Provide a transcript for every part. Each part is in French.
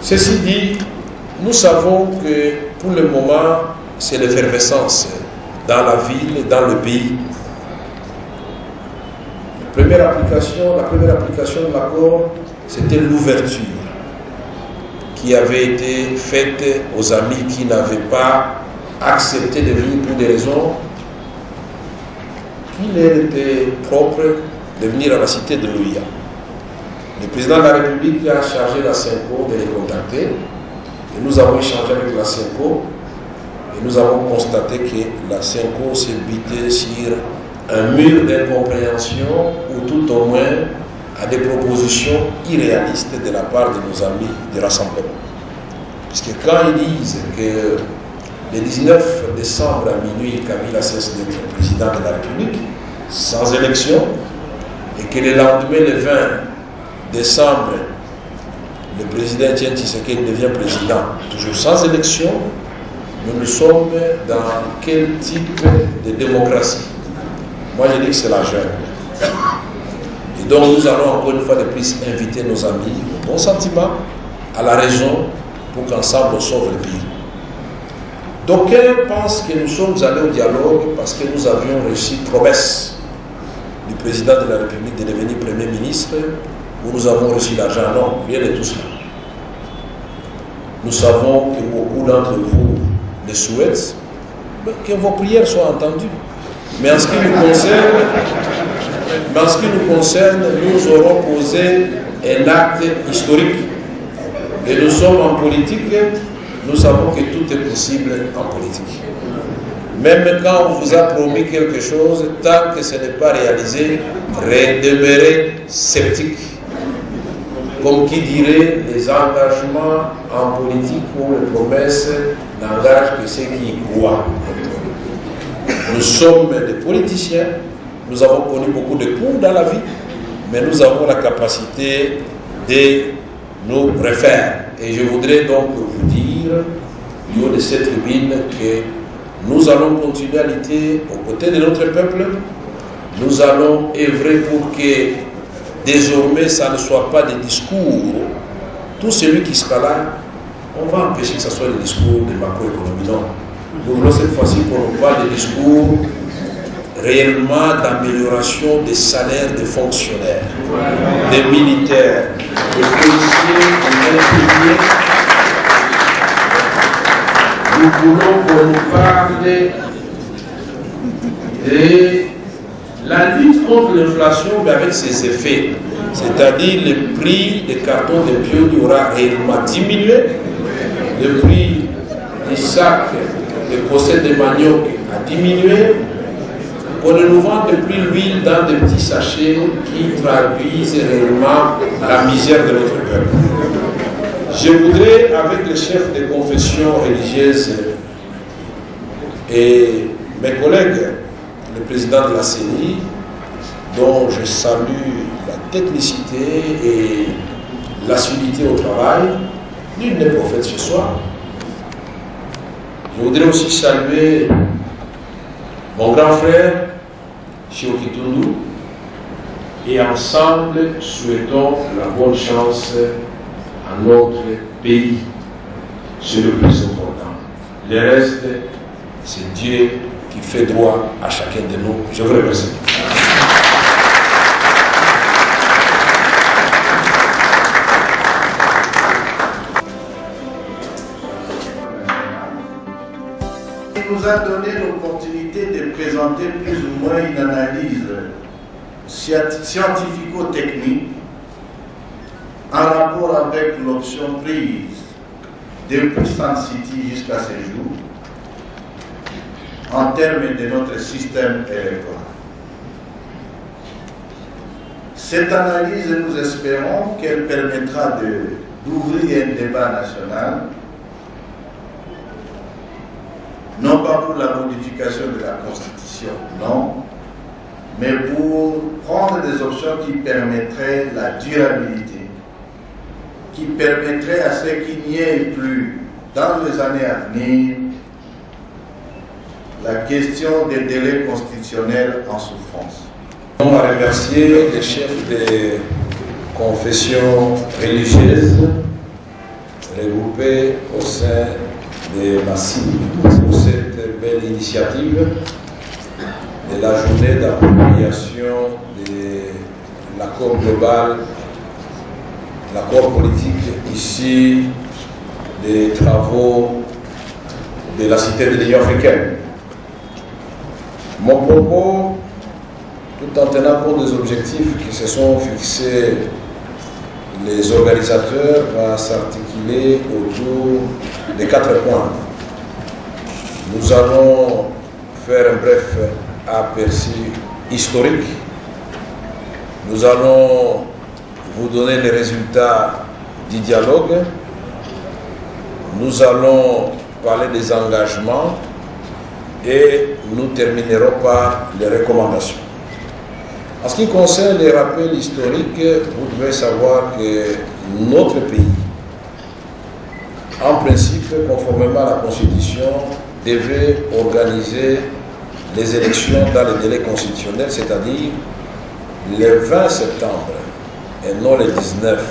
Ceci dit, nous savons que pour le moment, c'est l'effervescence dans la ville, dans le pays. La première application de l'accord, c'était l'ouverture qui avait été faite aux amis qui n'avaient pas accepté de venir pour des raisons qui leur étaient propres de venir à la cité de l'OIA. Le président de la République a chargé la CENCO de les contacter et nous avons échangé avec la CENCO et nous avons constaté que la CENCO s'est butée sur un mur d'incompréhension ou tout au moins à des propositions irréalistes de la part de nos amis du Rassemblement. Parce que quand ils disent que le 19 décembre à minuit, Kabila cesse d'être président de la République, sans élection, et que le lendemain, le 20 décembre, le président Etienne Tshisekedi devient président, toujours sans élection, nous sommes dans quel type de démocratie? Moi, je dis que c'est la jungle. Et donc, nous allons encore une fois de plus inviter nos amis au bon sentiment, à la raison, pour qu'ensemble on sauve le pays. D'aucuns pensent que nous sommes allés au dialogue parce que nous avions reçu promesse du président de la République de devenir Premier ministre, où nous avons reçu l'argent. Non, rien de tout cela. Nous savons que beaucoup d'entre vous le souhaitent, que vos prières soient entendues. Mais en ce qui nous concerne, nous aurons posé un acte historique. Et nous sommes en politique, nous savons que tout est possible en politique. Même quand on vous a promis quelque chose, tant que ce n'est pas réalisé, demeurez sceptique. Comme qui dirait, les engagements en politique ou les promesses n'engagent que ceux qui y croient. Nous sommes des politiciens, nous avons connu beaucoup de coups dans la vie, mais nous avons la capacité de nous refaire. Et je voudrais donc vous dire, du haut de cette tribune, que nous allons continuer à lutter aux côtés de notre peuple. Nous allons œuvrer pour que désormais ça ne soit pas des discours. Tout celui qui sera là, on va empêcher que ce soit des discours de macroéconomie. Non. Nous voulons cette fois-ci qu'on nous parle des discours réellement d'amélioration des salaires des fonctionnaires, des militaires, des policiers, des infirmiers. Nous voulons qu'on nous parle de la lutte contre l'inflation, mais avec ses effets. C'est-à-dire le prix des cartons de bio aura réellement diminué, le prix du sac de possède de manioc a diminué. On ne nous vend plus l'huile dans des petits sachets qui traduisent réellement la misère de notre peuple. Je voudrais, avec les chefs de confession religieuse et mes collègues, le président de la CENI, dont je salue la technicité et l'assiduité au travail, nul n'est prophète chez soi. Je voudrais aussi saluer mon grand frère, Chio Kitundu, et ensemble souhaitons la bonne chance à notre pays. C'est le plus important. Le reste, c'est Dieu qui fait droit à chacun de nous. Je vous remercie. Il nous a donné l'opportunité de présenter plus ou moins une analyse scientifico-technique en rapport avec l'option prise depuis Sun City jusqu'à ce jour en termes de notre système électoral. Cette analyse, nous espérons qu'elle permettra d'ouvrir un débat national, non pas pour la modification de la Constitution, non, mais pour prendre des options qui permettraient la durabilité, qui permettraient à ce qu'il n'y ait plus, dans les années à venir, la question des délais constitutionnels en souffrance. On va remercier les chefs des confessions religieuses regroupés au sein de ma cible pour cette belle initiative de la journée d'appropriation de l'accord global, l'accord politique ici des travaux de la Cité de l'Union africaine. Mon propos, tout en tenant compte des objectifs qui se sont fixés les organisateurs, va s'articuler autour de 4 points. Nous allons faire un bref aperçu historique. Nous allons vous donner les résultats du dialogue. Nous allons parler des engagements et nous terminerons par les recommandations. En ce qui concerne les rappels historiques, vous devez savoir que notre pays, en principe, conformément à la Constitution, devait organiser les élections dans le délai constitutionnel, c'est-à-dire le 20 septembre et non le 19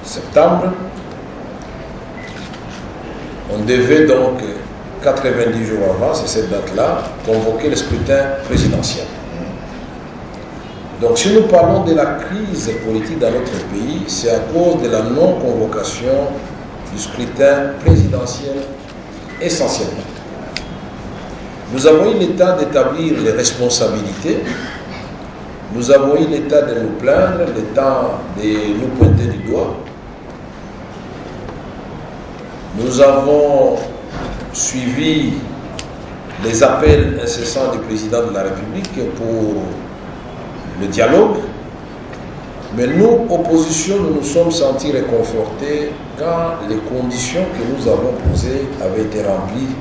septembre. On devait donc, 90 jours avant, c'est cette date-là, convoquer le scrutin présidentiel. Donc si nous parlons de la crise politique dans notre pays, c'est à cause de la non-convocation du scrutin présidentiel essentiellement. Nous avons eu l'état d'établir les responsabilités, nous avons eu l'état de nous plaindre, l'état de nous pointer du doigt. Nous avons suivi les appels incessants du président de la République pour le dialogue, mais nous, opposition, nous nous sommes sentis réconfortés quand les conditions que nous avons posées avaient été remplies,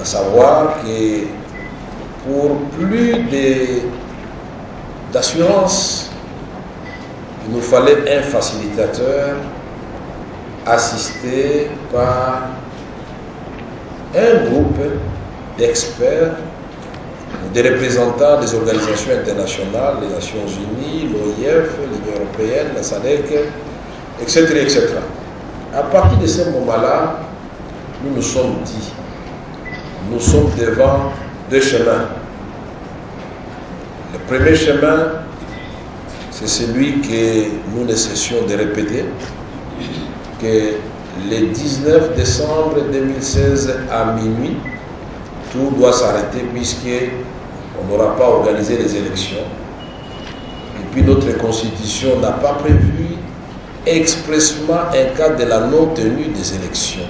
à savoir que pour plus d'assurance, il nous fallait un facilitateur assisté par un groupe d'experts, des représentants des organisations internationales, les Nations Unies, l'OIF, l'Union européenne, la SADC, etc., etc. À partir de ce moment-là, nous nous sommes dit, nous sommes devant 2 chemins. Le premier chemin, c'est celui que nous ne cessions de répéter, que le 19 décembre 2016 à minuit, tout doit s'arrêter puisqu'on n'aura pas organisé les élections. Et puis notre constitution n'a pas prévu expressément un cas de la non-tenue des élections.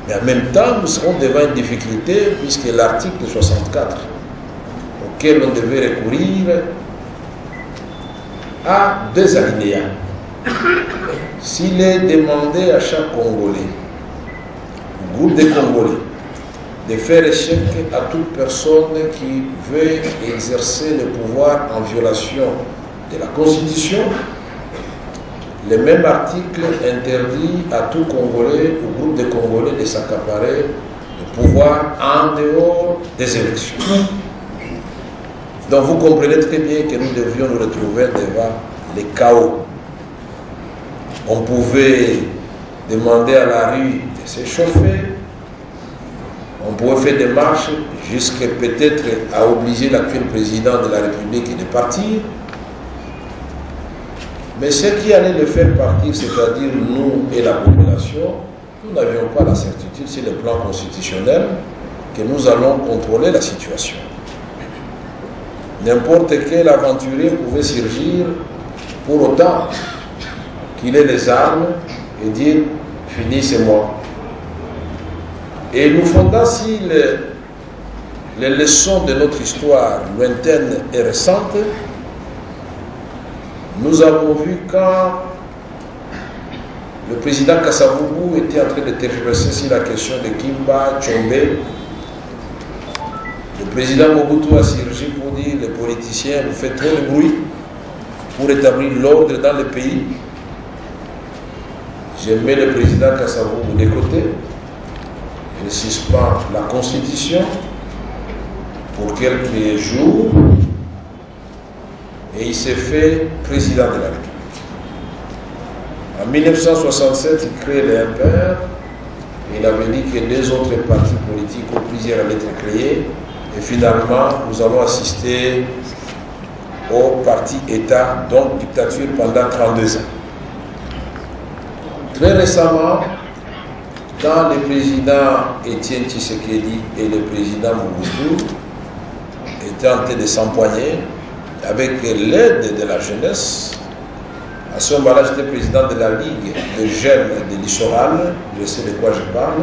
Mais en même temps, nous serons devant une difficulté puisque l'article 64, auquel on devait recourir, a 2 alinéas. S'il est demandé à chaque Congolais, au groupe de Congolais, de faire échec à toute personne qui veut exercer le pouvoir en violation de la Constitution, le même article interdit à tout Congolais, au groupe de Congolais, de s'accaparer le pouvoir en dehors des élections. Donc vous comprenez très bien que nous devions nous retrouver devant les chaos. On pouvait demander à la rue de s'échauffer, on pouvait faire des marches jusqu'à peut-être à obliger l'actuel président de la République de partir. Mais ce qui allait le faire partir, c'est-à-dire nous et la population, nous n'avions pas la certitude sur le plan constitutionnel que nous allons contrôler la situation. N'importe quel aventurier pouvait surgir pour autant qu'il ait les armes et dire « fini, c'est moi ». Et nous fondons si les leçons de notre histoire lointaine et récente. Nous avons vu quand le président Kasavubu était en train de tergiverser sur la question de Kimba, Tchombe. Le président Mobutu a surgi pour dire les politiciens, vous faites trop de bruit pour établir l'ordre dans le pays. Je mets le président Kasavubu de côté. Je suspends la Constitution pour quelques jours et il s'est fait président de la République. En 1967, il crée les MPR. Il avait dit que 2 autres partis politiques ou plusieurs allaient être créés. Et finalement, nous allons assister au parti-État, donc dictature pendant 32 ans. Très récemment, quand le président Étienne Tshisekedi et le président Mobutu étaient en train de s'empoigner avec l'aide de la jeunesse, à ce moment-là, j'étais président de la Ligue des jeunes de Littoral, je sais de quoi je parle.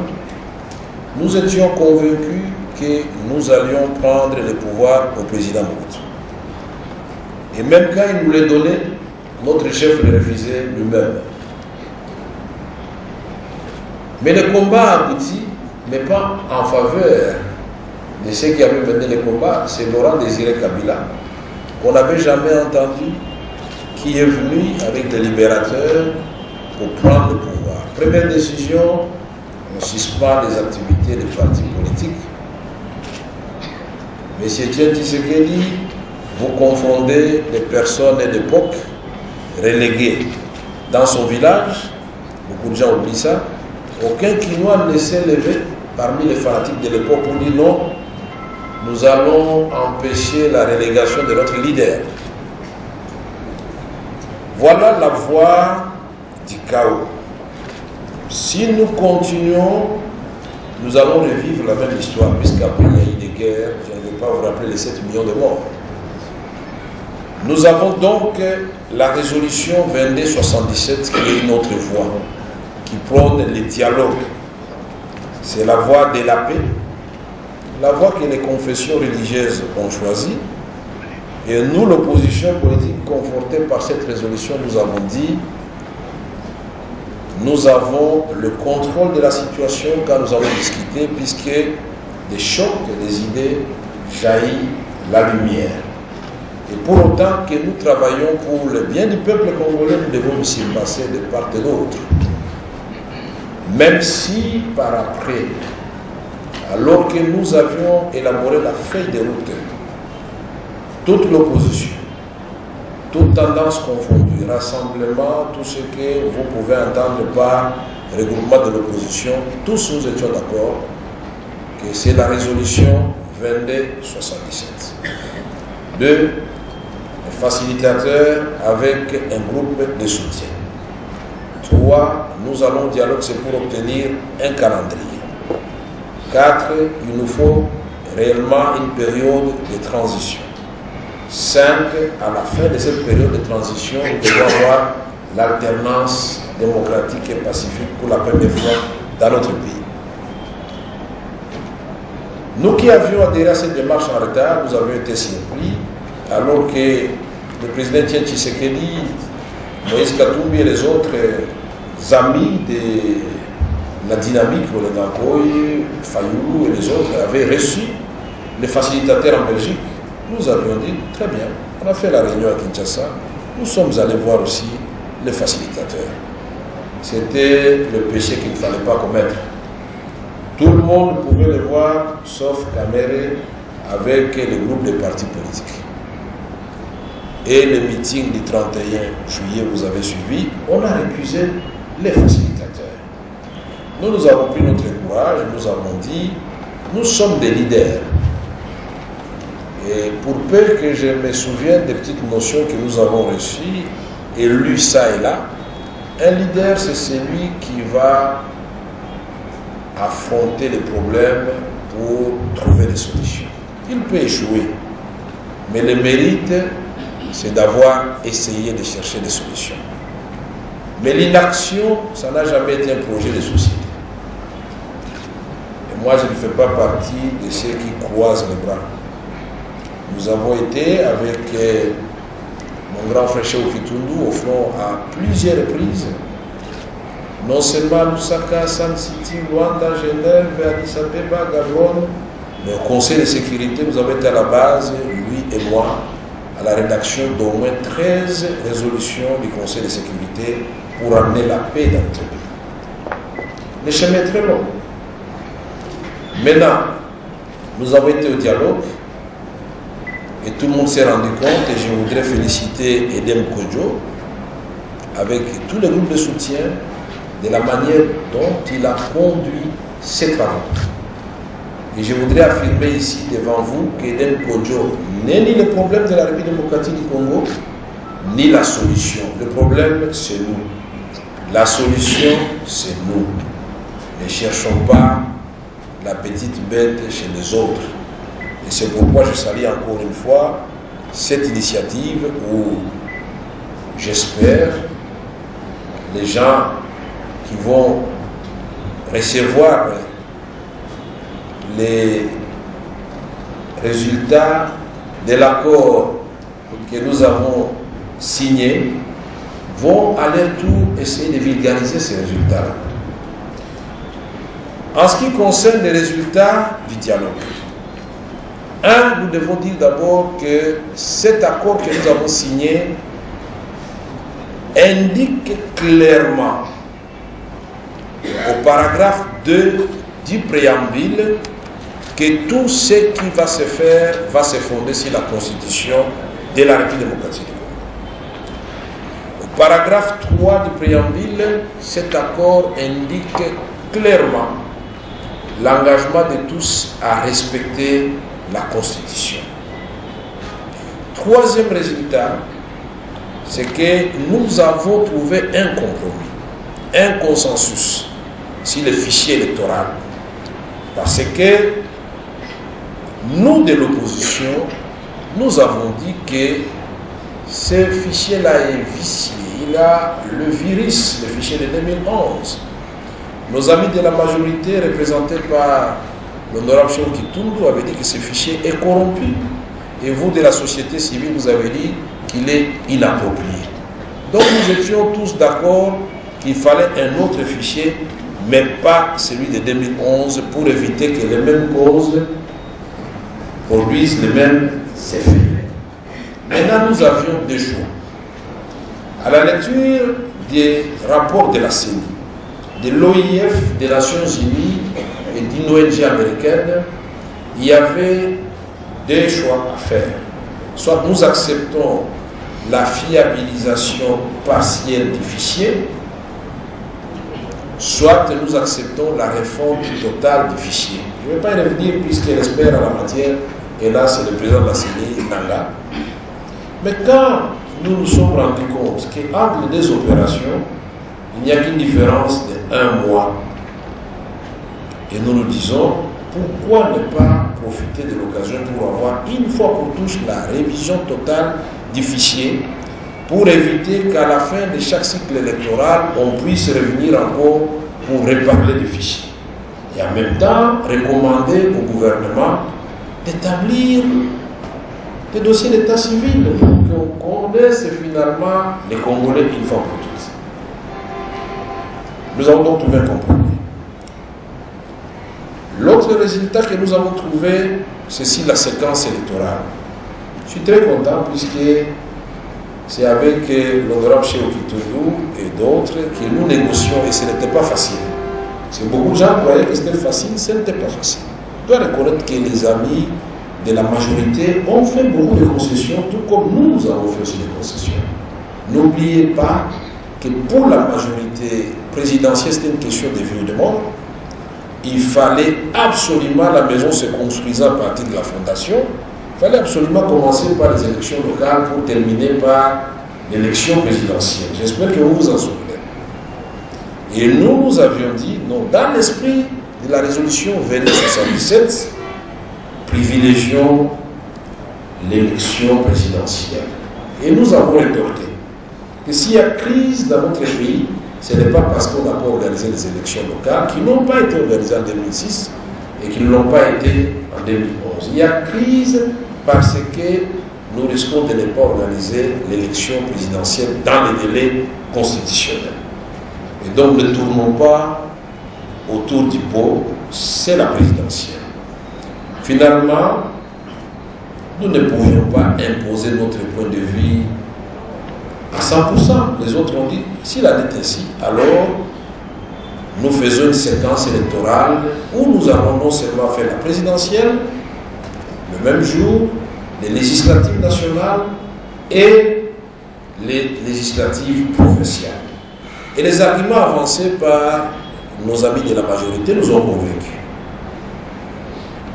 Nous étions convaincus que nous allions prendre le pouvoir au président Mobutu. Et même quand il nous les donnait, notre chef le refusait lui-même. Mais le combat a abouti, mais pas en faveur de ceux qui avaient mené le combat. C'est Laurent Désiré Kabila, qu'on n'avait jamais entendu, qui est venu avec des libérateurs pour prendre le pouvoir. Première décision, on suspend les activités des partis politiques. M. Etienne Tshisekedi, vous confondez les personnes d'époque reléguées dans son village. Beaucoup de gens oublient ça. Aucun Quinois ne s'est levé parmi les fanatiques de l'époque pour dire non, nous allons empêcher la relégation de notre leader. Voilà la voie du chaos. Si nous continuons, nous allons revivre la même histoire, puisqu'après il y a eu des guerres, je ne vais pas vous rappeler les 7 millions de morts. Nous avons donc la résolution 2277 qui est une autre voie, qui prône le dialogue. C'est la voie de la paix, la voie que les confessions religieuses ont choisie. Et nous, l'opposition politique, confortée par cette résolution, nous avons dit, nous avons le contrôle de la situation quand nous allons discuter, puisque des chocs, des idées jaillit la lumière. Et pour autant que nous travaillons pour le bien du peuple congolais, nous devons aussi passer de part et d'autre. Même si par après, alors que nous avions élaboré la feuille de route, toute l'opposition, toute tendance confondue, rassemblement, tout ce que vous pouvez entendre par regroupement de l'opposition, tous nous étions d'accord que c'est la résolution 2277. 2. Facilitateur avec un groupe de soutien. 3. Nous allons dialoguer, c'est pour obtenir un calendrier. 4. Il nous faut réellement une période de transition. 5. À la fin de cette période de transition, nous devons avoir l'alternance démocratique et pacifique pour la première fois dans notre pays. Nous qui avions adhéré à cette démarche en retard, nous avions été surpris, alors que le président Etienne Tshisekedi, Moïse Katumbi et les autres amis de la dynamique, le Nankoy, Fayoulou et les autres avaient reçu les facilitateurs en Belgique. Nous avions dit, très bien, on a fait la réunion à Kinshasa, nous sommes allés voir aussi les facilitateurs. C'était le péché qu'il ne fallait pas commettre. Tout le monde pouvait le voir, sauf Kamere, avec le groupe des partis politiques. Et le meeting du 31 juillet, vous avez suivi, on a récusé les facilitateurs. Nous avons pris notre courage, nous avons dit, nous sommes des leaders. Et pour peu que je me souvienne des petites notions que nous avons reçues, et lues ça et là, un leader, c'est celui qui va affronter les problèmes pour trouver des solutions. Il peut échouer, mais le mérite, c'est d'avoir essayé de chercher des solutions. Mais l'inaction, ça n'a jamais été un projet de société. Et moi, je ne fais pas partie de ceux qui croisent les bras. Nous avons été avec mon grand frère Cheikh Kitundu au front à plusieurs reprises. Non seulement à Lusaka, San City, Luanda, Genève, Addis Abeba, Gabon, mais au Conseil de sécurité, nous avons été à la base, lui et moi, à la rédaction d'au moins 13 résolutions du Conseil de sécurité pour amener la paix dans notre pays. Le chemin est très long. Maintenant, nous avons été au dialogue et tout le monde s'est rendu compte, et je voudrais féliciter Edem Kodjo, avec tous les groupes de soutien de la manière dont il a conduit ses travaux. Et je voudrais affirmer ici devant vous qu'Eden Kodjo n'est ni le problème de la République démocratique du Congo, ni la solution. Le problème, c'est nous. La solution, c'est nous. Ne cherchons pas la petite bête chez les autres. Et c'est pourquoi je salue encore une fois cette initiative où j'espère les gens qui vont recevoir les résultats de l'accord que nous avons signé vont à leur tour essayer de vulgariser ces résultats-là. En ce qui concerne les résultats du dialogue, nous devons dire d'abord que cet accord que nous avons signé indique clairement au paragraphe 2 du préambule que tout ce qui va se faire va se fonder sur la Constitution de la République démocratique du Congo. Au paragraphe 3 du préambule, cet accord indique clairement l'engagement de tous à respecter la Constitution. Troisième résultat, c'est que nous avons trouvé un compromis, un consensus sur le fichier électoral. Parce que nous, de l'opposition, nous avons dit que ce fichier-là est vicié. Il a le virus, le fichier de 2011. Nos amis de la majorité, représentés par l'honorable Cheikh Kitundu, avaient dit que ce fichier est corrompu. Et vous, de la société civile, vous avez dit qu'il est inapproprié. Donc nous étions tous d'accord qu'il fallait un autre fichier, mais pas celui de 2011, pour éviter que les mêmes causes produisent les mêmes effets. Maintenant, nous avions deux choix. À la lecture des rapports de la CENI, de l'OIF, des Nations Unies et d'une ONG américaine, il y avait deux choix à faire. Soit nous acceptons la fiabilisation partielle du fichier, soit nous acceptons la refonte totale du fichier. Je ne vais pas y revenir puisque l'expert en la matière est là, c'est le président de la CENI, Nanga. Mais quand nous nous sommes rendus compte qu'entre les deux opérations, il n'y a qu'une différence d'1 mois, et nous nous disons, pourquoi ne pas profiter de l'occasion pour avoir une fois pour tous la révision totale du fichier pour éviter qu'à la fin de chaque cycle électoral, on puisse revenir encore pour reparler du fichier. Et en même temps, recommander au gouvernement d'établir des dossiers d'état civil pour qu'on connaisse finalement les Congolais une fois pour toutes. Nous avons donc trouvé un compromis. L'autre résultat que nous avons trouvé, c'est sur la séquence électorale. Je suis très content puisque c'est avec l'honorable Cheikh Kitundu et d'autres que nous négocions et ce n'était pas facile. Parce que beaucoup de gens croyaient que c'était facile, ce n'était pas facile. On doit reconnaître que les amis de la majorité ont fait beaucoup de concessions, tout comme nous avons fait aussi des concessions. N'oubliez pas que pour la majorité présidentielle, c'était une question de vie ou de mort. Il fallait absolument, la maison se construisant à partir de la fondation, il fallait absolument commencer par les élections locales pour terminer par l'élection présidentielle. J'espère que vous vous en souvenez. Et nous avions dit, non, dans l'esprit de la résolution 2077, privilégions l'élection présidentielle. Et nous avons rétorqué que s'il y a crise dans notre pays, ce n'est pas parce qu'on n'a pas organisé les élections locales, qui n'ont pas été organisées en 2006 et qui ne l'ont pas été en 2011. Il y a crise parce que nous risquons de ne pas organiser l'élection présidentielle dans les délais constitutionnels. Et donc ne tournons pas autour du pot, c'est la présidentielle. Finalement, nous ne pouvions pas imposer notre point de vue à 100%. Les autres ont dit, s'il en est ainsi, alors nous faisons une séquence électorale où nous allons non seulement faire la présidentielle, le même jour, les législatives nationales et les législatives provinciales. Et les arguments avancés par nos amis de la majorité nous ont convaincus.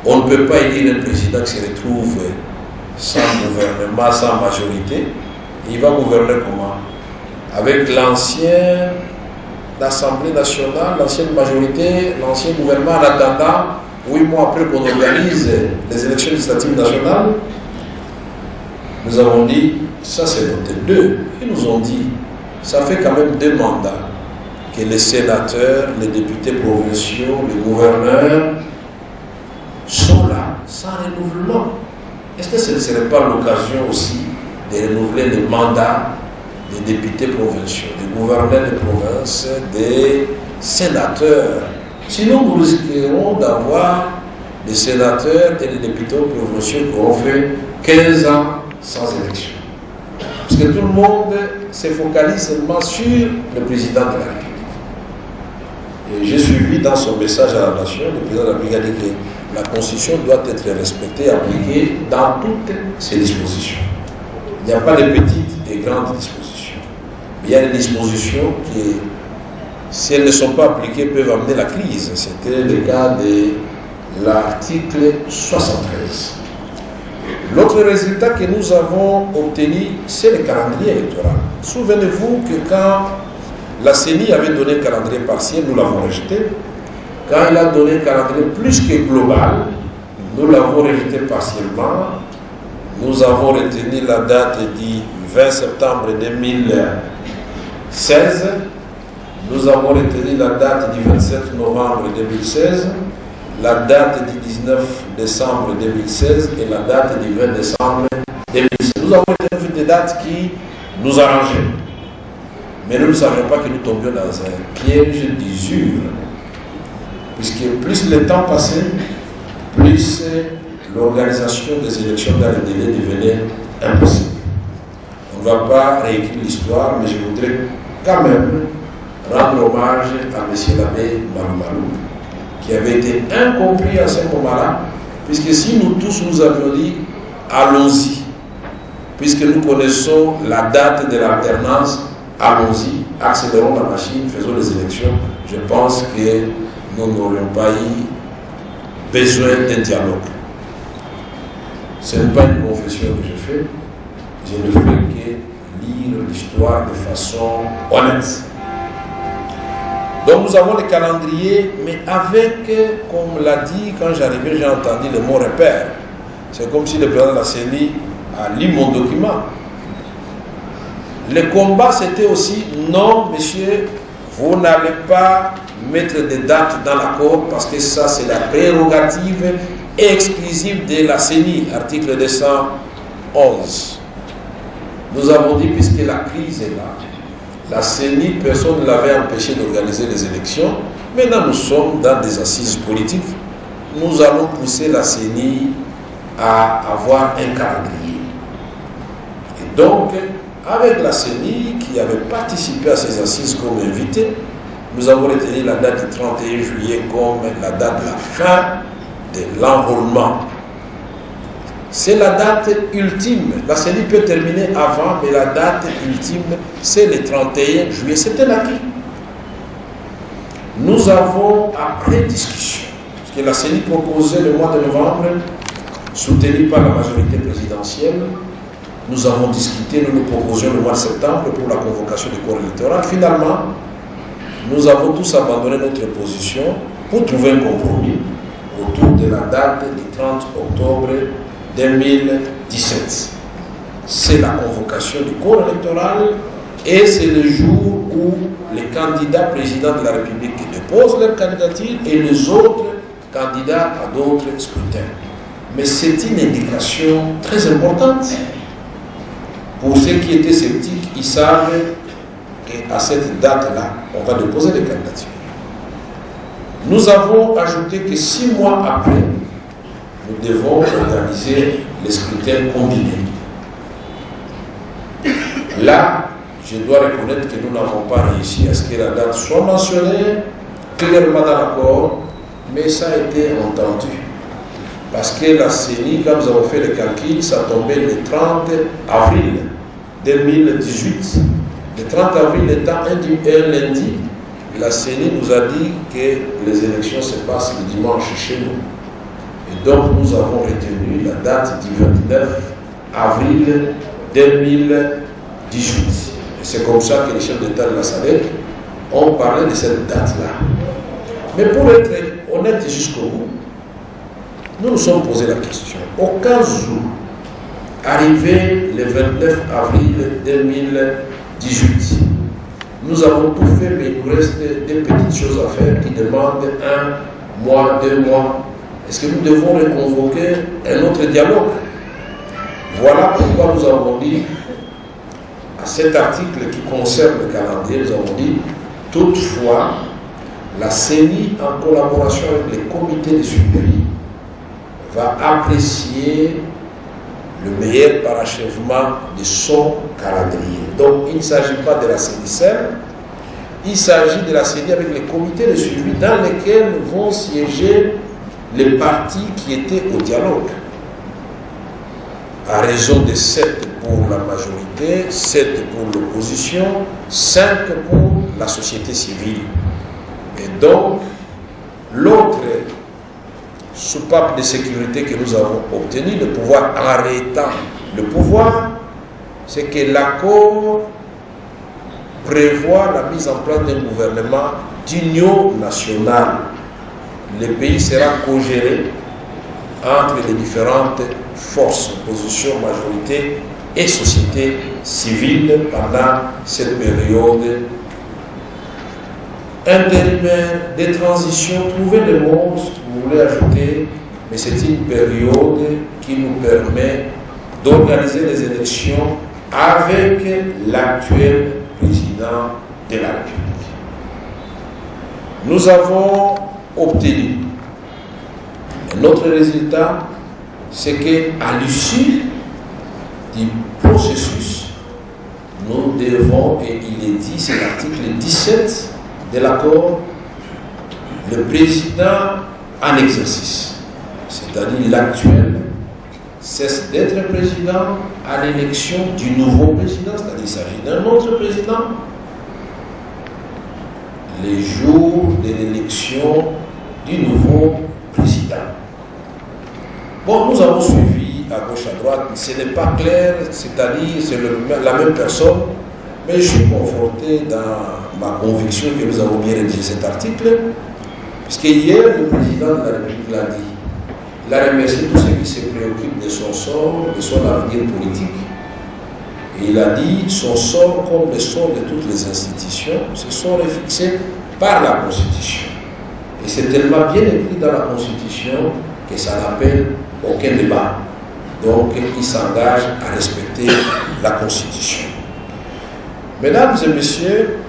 On ne peut pas élire un président qui se retrouve sans gouvernement, sans majorité. Il va gouverner comment? Avec l'ancienne Assemblée nationale, l'ancienne majorité, l'ancien gouvernement, en attendant 8 mois après qu'on organise les élections législatives nationales. Nous avons dit, ça c'est noté 2. Ils nous ont dit, ça fait quand même 2 mandats que les sénateurs, les députés provinciaux, les gouverneurs sont là, sans renouvellement. Est-ce que ce ne serait pas l'occasion aussi de renouveler les mandats des députés provinciaux, des gouverneurs de province, des sénateurs? Sinon, nous risquerons d'avoir des sénateurs et des députés provinciaux qui auront fait 15 ans sans élection. Parce que tout le monde se focalise seulement sur le président de la République. Et j'ai suivi dans son message à la nation, le président de la République a dit que la Constitution doit être respectée, appliquée dans toutes ses dispositions. Il n'y a pas de petites et grandes dispositions. Il y a des dispositions qui, si elles ne sont pas appliquées, peuvent amener la crise. C'était le cas de l'article 73. L'autre résultat que nous avons obtenu, c'est le calendrier électoral. Souvenez-vous que quand la CENI avait donné un calendrier partiel, nous l'avons rejeté. Quand il a donné un calendrier plus que global, nous l'avons rejeté partiellement. Nous avons retenu la date du 20 septembre 2016. Nous avons retenu la date du 27 novembre 2016, la date du 19 décembre 2016 et la date du 20 décembre 2016. Nous avons retenu des dates qui nous arrangeaient. Mais nous ne savions pas que nous tombions dans un piège d'usure. Puisque plus le temps passait, plus l'organisation des élections dans les délais devenait impossible. On ne va pas réécrire l'histoire, mais je voudrais quand même rendre hommage à M. l'abbé Malou, qui avait été incompris à ce moment-là, puisque si nous tous nous avions dit allons-y, puisque nous connaissons la date de l'alternance, allons-y, accélérons la machine, faisons les élections, je pense que nous n'aurions pas eu besoin d'un dialogue. Ce n'est pas une confession que je fais, je ne fais que lire l'histoire de façon honnête. Donc nous avons le calendrier, mais avec, comme l'a dit, quand j'arrivais, j'ai entendu le mot repère. C'est comme si le président de la CENI a lu mon document. Le combat, c'était aussi, non, monsieur, vous n'allez pas mettre des dates dans l'accord parce que ça, c'est la prérogative exclusive de la CENI, article 211. Nous avons dit, puisque la crise est là, la CENI, personne ne l'avait empêché d'organiser les élections. Maintenant, nous sommes dans des assises politiques. Nous allons pousser la CENI à avoir un calendrier. Et donc, avec la CENI, qui avait participé à ces assises comme invité, nous avons retenu la date du 31 juillet comme la date de la fin de l'enrôlement. C'est la date ultime. La CENI peut terminer avant, mais la date ultime, c'est le 31 juillet. C'était l'acquis. Nous avons, après discussion, parce que la CENI proposait le mois de novembre, soutenu par la majorité présidentielle, nous avons discuté, nous proposions le mois de septembre pour la convocation du corps électoral. Finalement, nous avons tous abandonné notre position pour trouver un compromis autour de la date du 30 octobre 2017. C'est la convocation du corps électoral et c'est le jour où les candidats présidents de la République déposent leur candidature et les autres candidats à d'autres scrutins. Mais c'est une indication très importante. Pour ceux qui étaient sceptiques, ils savent qu'à cette date-là, on va déposer les candidatures. Nous avons ajouté que 6 mois après, nous devons organiser les scrutins combinés. Là, je dois reconnaître que nous n'avons pas réussi à ce que la date soit mentionnée clairement dans l'accord, mais ça a été entendu. Parce que la CENI, quand nous avons fait le calcul, ça tombait le 30 avril. 2018, le 30 avril étant un lundi, la CENI nous a dit que les élections se passent le dimanche chez nous. Et donc nous avons retenu la date du 29 avril 2018. Et c'est comme ça que les chefs d'État de la SADC ont parlé de cette date-là. Mais pour être honnête jusqu'au bout, nous nous sommes posé la question. Au cas où, arrivé le 29 avril 2018, nous avons tout fait, mais il nous reste des petites choses à faire qui demandent 1 mois, 2 mois. Est-ce que nous devons reconvoquer un autre dialogue? Voilà pourquoi nous avons dit, à cet article qui concerne le calendrier, nous avons dit, toutefois, la CENI, en collaboration avec les comités de suivi, va apprécier le meilleur parachèvement de son calendrier. Donc, il ne s'agit pas de la CENI seule, il s'agit de la CENI avec les comités de suivi dans lesquels vont siéger les partis qui étaient au dialogue. À raison de 7 pour la majorité, 7 pour l'opposition, 5 pour la société civile. Et donc, l'autre soupape de sécurité que nous avons obtenu, le pouvoir arrêtant le pouvoir, c'est que l'accord prévoit la mise en place d'un gouvernement d'union nationale. Le pays sera co-géré entre les différentes forces, opposition, majorité et société civile pendant cette période intérimaire de transition. Trouvez le mot que vous voulez ajouter, mais c'est une période qui nous permet d'organiser les élections avec l'actuel président de la République. Nous avons obtenu un autre résultat, c'est qu'à l'issue du processus, nous devons, et il est dit, c'est l'article 17 de l'accord, le président en exercice, c'est-à-dire l'actuel, cesse d'être président à l'élection du nouveau président, c'est-à-dire qu'il s'agit d'un autre président, les jours de l'élection du nouveau président. Bon, nous avons suivi à gauche à droite, ce n'est pas clair, c'est-à-dire c'est la même personne, mais je suis conforté dans ma conviction que nous avons bien rédigé cet article, puisque hier le président de la République l'a dit. Il a remercié tous ceux qui se préoccupent de son sort, de son avenir politique. Et il a dit son sort, comme le sort de toutes les institutions, ce sort est fixé par la Constitution. Et c'est tellement bien écrit dans la Constitution que ça n'appelle aucun débat. Donc il s'engage à respecter la Constitution. Mesdames et messieurs,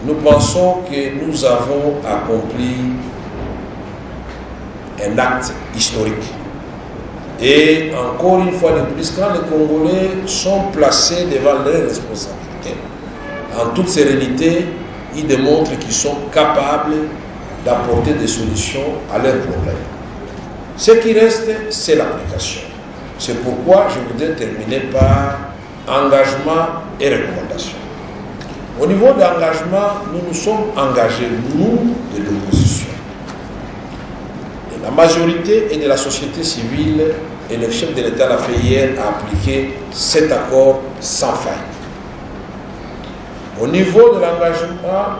nous pensons que nous avons accompli un acte historique. Et encore une fois de plus, quand les Congolais sont placés devant leurs responsabilités, en toute sérénité, ils démontrent qu'ils sont capables d'apporter des solutions à leurs problèmes. Ce qui reste, c'est l'application. C'est pourquoi je voudrais terminer par engagement et recommandation. Au niveau de l'engagement, nous nous sommes engagés, nous, de l'opposition. La majorité et de la société civile et le chef de l'État l'a fait hier à appliquer cet accord sans faille. Au niveau de l'engagement,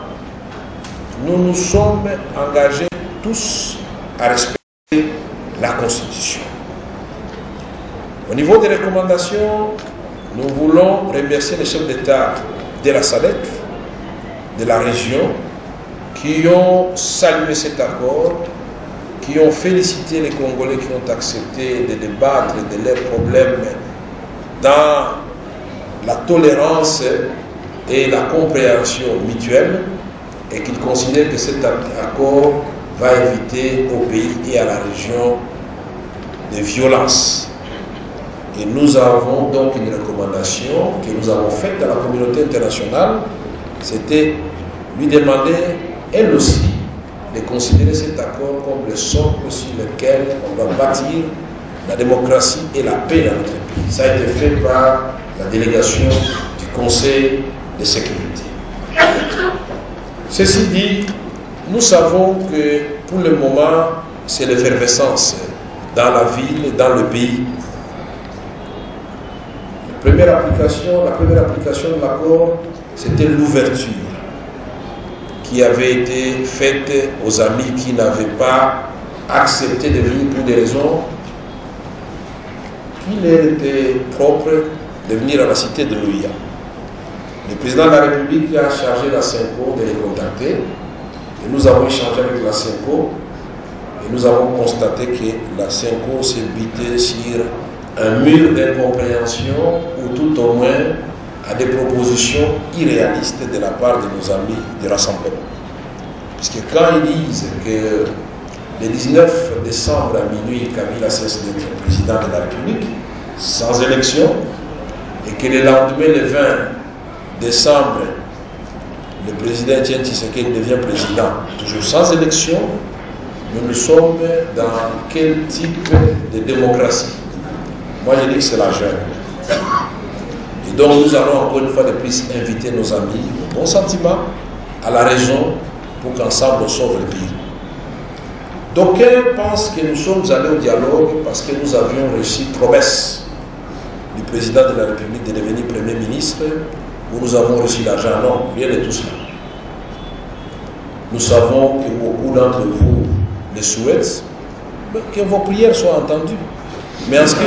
nous nous sommes engagés tous à respecter la Constitution. Au niveau des recommandations, nous voulons remercier les chefs d'État de la SADC, de la région, qui ont salué cet accord, qui ont félicité les Congolais qui ont accepté de débattre de leurs problèmes dans la tolérance et la compréhension mutuelle, et qu'ils considèrent que cet accord va éviter au pays et à la région des violences. Et nous avons donc une recommandation que nous avons faite à la communauté internationale, c'était lui demander, elle aussi, de considérer cet accord comme le socle sur lequel on va bâtir la démocratie et la paix dans notre pays. Ça a été fait par la délégation du Conseil de sécurité. Ceci dit, nous savons que pour le moment, c'est l'effervescence dans la ville et dans le pays. La première application de l'accord, c'était l'ouverture qui avait été faite aux amis qui n'avaient pas accepté de venir pour des raisons qui leur étaient propres de venir à la cité de l'OIA. Le président de la République a chargé la CENCO de les contacter et nous avons échangé avec la CENCO et nous avons constaté que la CENCO s'est butée sur un mur d'incompréhension ou tout au moins à des propositions irréalistes de la part de nos amis du Rassemblement. Puisque quand ils disent que le 19 décembre à minuit, Kabila cesse d'être président de la République, sans élection, et que le lendemain, le 20 décembre, le président Etienne Tshisekedi devient président, toujours sans élection, nous sommes dans quel type de démocratie? Moi, je dis que c'est la jungle. Et donc, nous allons encore une fois de plus inviter nos amis au bon sentiment, à la raison, pour qu'ensemble on sauve le pays. D'aucuns pensent que nous sommes allés au dialogue parce que nous avions reçu promesse du président de la République de devenir Premier ministre, où nous avons reçu l'argent. Non, rien de tout cela. Nous savons que beaucoup d'entre vous le souhaitent, que vos prières soient entendues. Mais en ce qui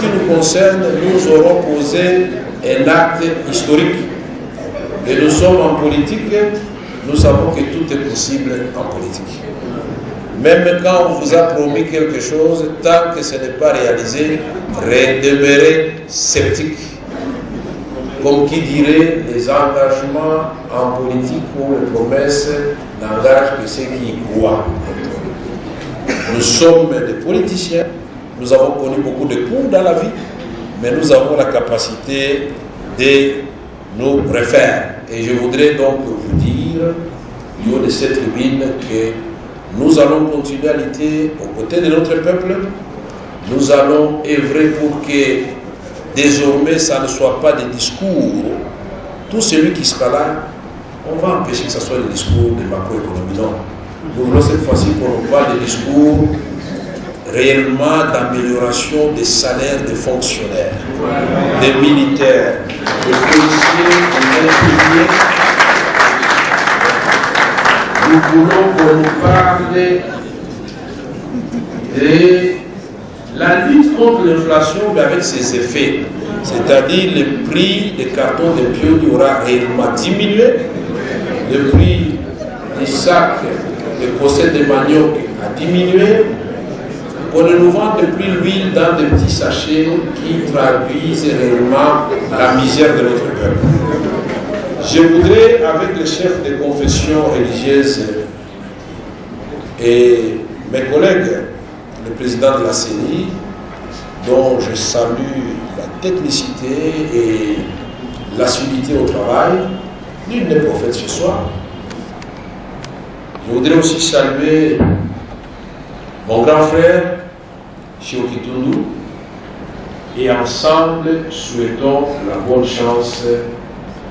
nous concerne, nous aurons posé un acte historique. Et nous sommes en politique, nous savons que tout est possible en politique. Même quand on vous a promis quelque chose, tant que ce n'est pas réalisé, demeurez sceptique. Comme qui dirait, les engagements en politique ou les promesses n'engagent que ceux qui y croient. Nous sommes des politiciens, nous avons connu beaucoup de coups dans la vie, mais nous avons la capacité de nous refaire. Et je voudrais donc vous dire, du haut de cette tribune, que nous allons continuer à lutter aux côtés de notre peuple. Nous allons œuvrer pour que désormais ça ne soit pas des discours. Tout celui qui sera là, on va empêcher que ce soit des discours de macroéconomie. Non. Nous voulons cette fois-ci qu'on parle des discours réellement d'amélioration des salaires des fonctionnaires, des militaires, des policiers, des infirmiers. Nous voulons qu'on nous parle de la lutte contre l'inflation, mais avec ses effets. C'est-à-dire le prix des cartons de pioli aura réellement diminué, le prix du sac de possède de manioc a diminué. On ne nous vend plus l'huile dans des petits sachets qui traduisent réellement la misère de notre peuple. Je voudrais, avec les chefs de confession religieuse et mes collègues, le président de la CENI, dont je salue la technicité et l'assiduité au travail, nul n'est prophète chez soi. Je voudrais aussi saluer mon grand frère, Chio Kitundu, et ensemble souhaitons la bonne chance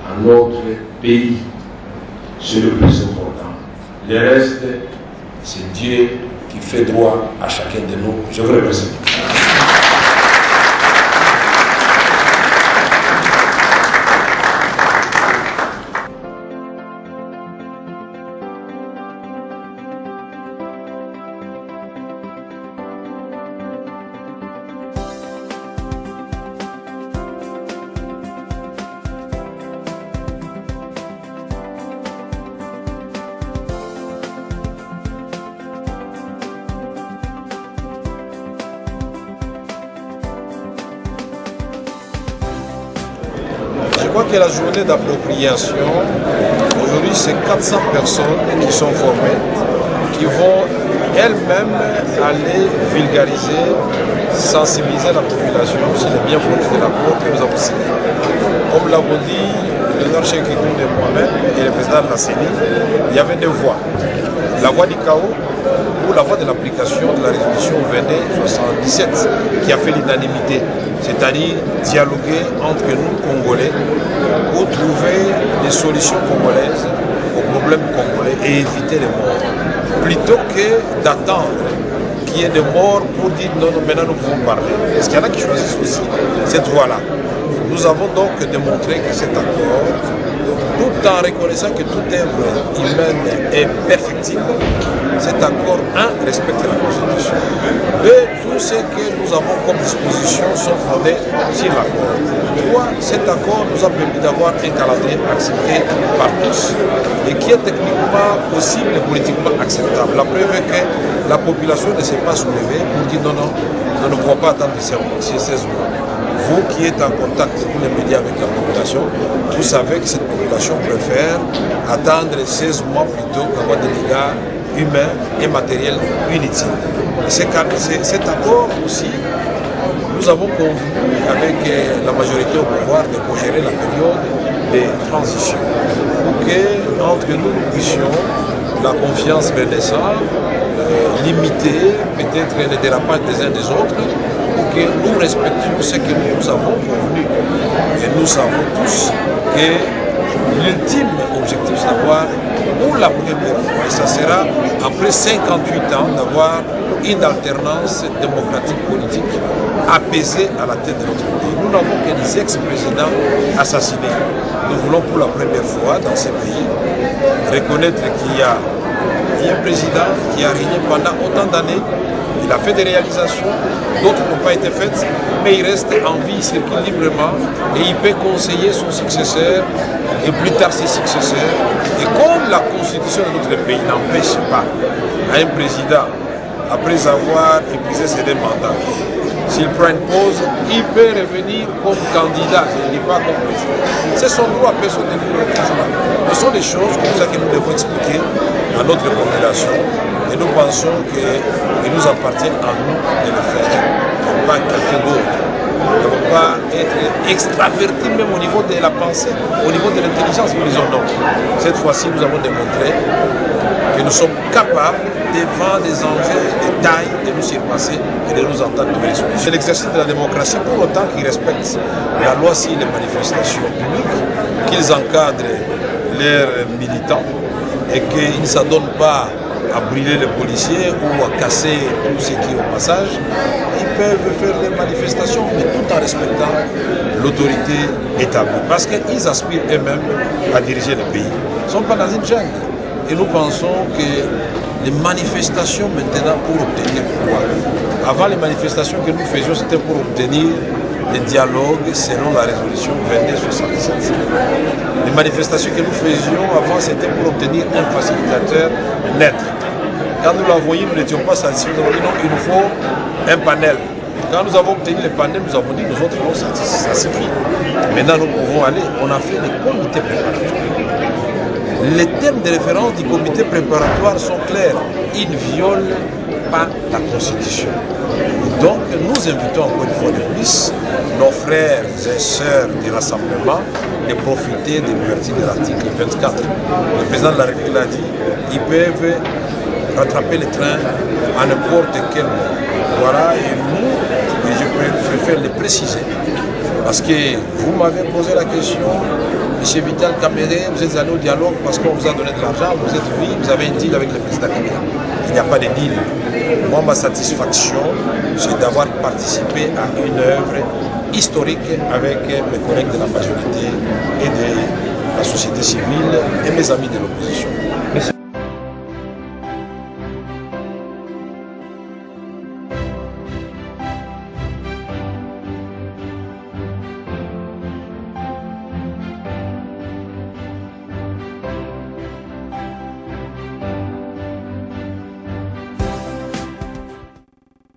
à notre pays. C'est le plus important. Le reste, c'est Dieu qui fait droit à chacun de nous. Je vous remercie. Je crois que la journée d'appropriation, aujourd'hui, c'est 400 personnes qui sont formées, qui vont elles-mêmes aller vulgariser, sensibiliser la population sur les bienfaits de l'accord que nous avons signé. Comme l'avons dit, le Nord Cheikh Kitundu et moi-même et le président de la CENI, il y avait deux voies. la voie du chaos ou la voie de l'application de la résolution 2277 qui a fait l'unanimité, c'est-à-dire dialoguer entre nous, Congolais, pour trouver des solutions congolaises aux problèmes congolais et éviter les morts. Plutôt que d'attendre qu'il y ait des morts pour dire non, non, maintenant nous pouvons parler. Parce qu'il y en a qui choisissent aussi cette voie-là. Nous avons donc démontré que cet accord, tout en reconnaissant que toute œuvre humaine est perfectible, cet accord, respecte la Constitution. Deux, tout ce que nous avons comme dispositions sont fondées sur l'accord. Trois, cet accord nous a permis d'avoir un calendrier accepté par tous et qui est techniquement possible et politiquement acceptable. La preuve est que la population ne s'est pas soulevée pour dire non, non, on ne croit pas attendre ces 16 mois. Vous qui êtes en contact pour les médias avec la population, vous savez que cette population préfère attendre 16 mois plutôt qu'avoir des dégâts humains et matériels inutiles. Cet accord aussi, nous avons convenu avec la majorité au pouvoir de gérer la période de transition pour que, entre nous, nous puissions la confiance renaissante, limiter peut-être les dérapages des uns des autres, pour que nous respections ce que nous avons convenu. Et nous savons tous que l'ultime objectif, c'est d'avoir, pour la première fois, et ça sera après 58 ans, d'avoir une alternance démocratique politique apaisée à la tête de notre pays. Nous n'avons que des ex-présidents assassinés. Nous voulons pour la première fois dans ces pays reconnaître qu'il y a un président qui a régné pendant autant d'années. Il a fait des réalisations, d'autres n'ont pas été faites, mais il reste en vie, il circule librement et il peut conseiller son successeur et plus tard ses successeurs. Et comme la constitution de notre pays n'empêche pas à un président, après avoir épuisé ses deux mandats, s'il prend une pause, il peut revenir comme candidat, il n'est pas comme président. C'est son droit personnel. Ce sont des choses comme ça que nous devons expliquer à notre population et nous pensons qu'il nous appartient à nous de le faire, et pas quelqu'un d'autre. Nous ne devons pas être extravertis même au niveau de la pensée, au niveau de l'intelligence, nous disons non. Cette fois-ci, nous avons démontré que nous sommes capables, devant des enjeux de taille, de nous surpasser et de nous entendre trouver les solutions. C'est l'exercice de la démocratie pour autant qu'ils respectent la loi sur les manifestations publiques, qu'ils encadrent leurs militants et qu'ils ne s'adonnent pas à brûler les policiers ou à casser tout ce qui est au passage. Ils peuvent faire des manifestations, mais tout en respectant l'autorité établie. Parce qu'ils aspirent eux-mêmes à diriger le pays. Ils ne sont pas dans une jungle. Et nous pensons que les manifestations maintenant pour obtenir quoi? Avant les manifestations que nous faisions, c'était pour obtenir les dialogues selon la résolution 2277. Les manifestations que nous faisions avant, c'était pour obtenir un facilitateur net. Quand nous l'envoyions, nous n'étions pas satisfaits. Nous avons dit non, il nous faut un panel. Quand nous avons obtenu les panels, nous avons dit nous autres, non, ça suffit. Maintenant, nous pouvons aller. On a fait les comités préparatoires. Les thèmes de référence du comité préparatoire sont clairs. Ils ne violent pas la Constitution. Et donc, nous invitons encore une fois de plus nos frères et sœurs du rassemblement de profiter de l'ouverture de l'article 24. Le président de la République l'a dit, ils peuvent rattraper le train à n'importe quel moment. Voilà, et nous, et je préfère le préciser, parce que vous m'avez posé la question, M. Vital Kamere, vous êtes allé au dialogue parce qu'on vous a donné de l'argent, vous êtes venu, vous avez un deal avec le président Kamere. Il n'y a pas de deal. Moi, ma satisfaction, c'est d'avoir participé à une œuvre historique avec mes collègues de la majorité et de la société civile et mes amis de l'opposition.